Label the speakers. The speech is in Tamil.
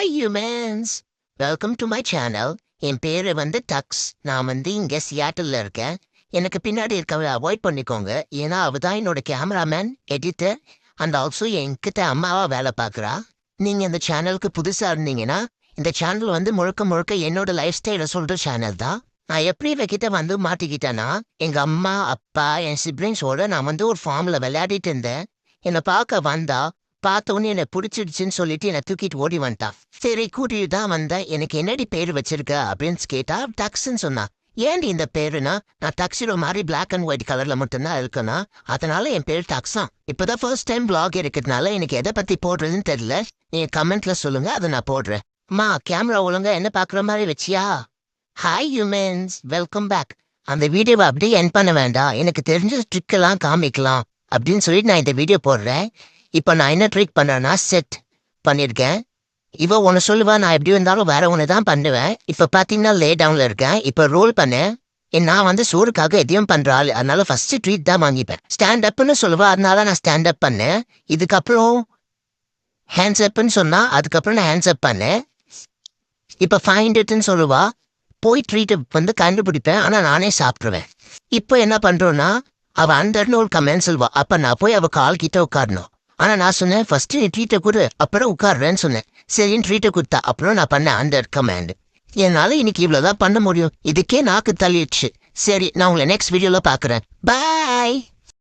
Speaker 1: Hi humans, welcome to my channel. என் பேர் டக்ஸ். நான் இங்கே சியாட்டில் இருக்கேன். எனக்கு பின்னாடி இருக்கவ அவாய்ட் பண்ணிக்கோங்க. ஏன்னா அவள் தான் என்னோட கேமராமேன், எடிட்டர் அண்ட் ஆல்சோ என்கிட்ட அம்மாவா வேலை பார்க்குறா. நீங்கள் இந்த சேனலுக்கு புதுசாக இருந்தீங்கன்னா இந்த சேனல் முழுக்க முழுக்க என்னோட லைஃப் ஸ்டைலை சொல்கிற சேனல் தான். நான் எப்படி இவகிட்ட மாட்டிக்கிட்டேன்னா, எங்கள் அம்மா அப்பா என் சிப்ளிங்ஸோட நான் ஒரு ஃபார்மில் விளையாடிட்டு இருந்தேன். என்னை பார்க்க வந்தா, பார்த்தோன்னே என்னை பிடிச்சிடுச்சுன்னு சொல்லிட்டு என்னை தூக்கிட்டு ஓடி வந்துட்டான். சரி கூட்டிட்டு தான் வந்தேன். எனக்கு என்னடி பேர் வச்சிருக்க அப்படின்னு கேட்டா டக்ஸ்ன்னு சொன்னா. ஏன்டி இந்த பேருனா, நான் டக்ஸிடோ மாதிரி பிளாக் அண்ட் ஒயிட் கலர்ல மட்டும்தான் இருக்குன்னா, அதனால என் பேர் டக்ஸான். இப்போதான் ஃபர்ஸ்ட் டைம் பிளாக் இருக்கிறதுனால எனக்கு எதை பத்தி போடுறதுன்னு தெரியல. நீங்க கமெண்ட்ல சொல்லுங்க, அதை நான் போடுறேன். அம்மா கேமரா ஒழுங்கா என்ன பாக்குற மாதிரி வச்சியா? Hi humans, welcome back. அந்த வீடியோவை அப்படியே என் பண்ண வேண்டாம், எனக்கு தெரிஞ்ச ட்ரிக் எல்லாம் காமிக்கலாம் அப்படின்னு சொல்லிட்டு நான் இந்த வீடியோ போடுறேன். இப்போ நான் என்ன ட்ரிக் பண்ணுறேன்னா, செட் பண்ணியிருக்கேன். இவ ஒன்று சொல்லுவா, நான் எப்படி இருந்தாலும் வேற ஒன்று தான் பண்ணுவேன். இப்போ பார்த்தீங்கன்னா லே டவுனில் இருக்கேன். இப்போ ரோல் பண்ணேன். நான் சோறுக்காக எதையும் பண்ணுற ஆள், அதனால ஃபர்ஸ்ட் ட்ரீட் தான் வாங்கிப்பேன். ஸ்டாண்ட் அப்னு சொல்லுவா, அதனால நான் ஸ்டாண்ட் அப் பண்ணேன். இதுக்கப்புறம் ஹேண்ட்ஸ் அப்னு சொன்னால் அதுக்கப்புறம் நான் ஹேண்ட்ஸ் அப் பண்ணேன். இப்போ ஃபைண்ட் இட்னு சொல்லுவா, போய் ட்ரீட்டை கண்டுபிடிப்பேன். ஆனால் நானே சாப்பிட்ருவேன். இப்போ என்ன பண்ணுறோன்னா, அவள் அண்டர்னு ஒரு கமெண்ட் சொல்வா. அப்போ நான் போய் அவள் கால் கிட்ட உட்காரணும். ஆனா நான் சொன்னேன், ஃபர்ஸ்ட் நீ ட்ரீட்டை கொடு, அப்புறம் உட்காடுறேன்னு சொன்னேன். சரின்னு ட்ரீட்டை கொடுத்தா. அப்புறம் நான் பண்ணேன் அண்டர் கமாண்ட். என்னால இன்னைக்கு இவ்வளவுதான் பண்ண முடியும். இதுக்கே நாக்கு தள்ளிடுச்சு. சரி, நான் உங்களை நெக்ஸ்ட் வீடியோல பாக்குறேன். பாய்.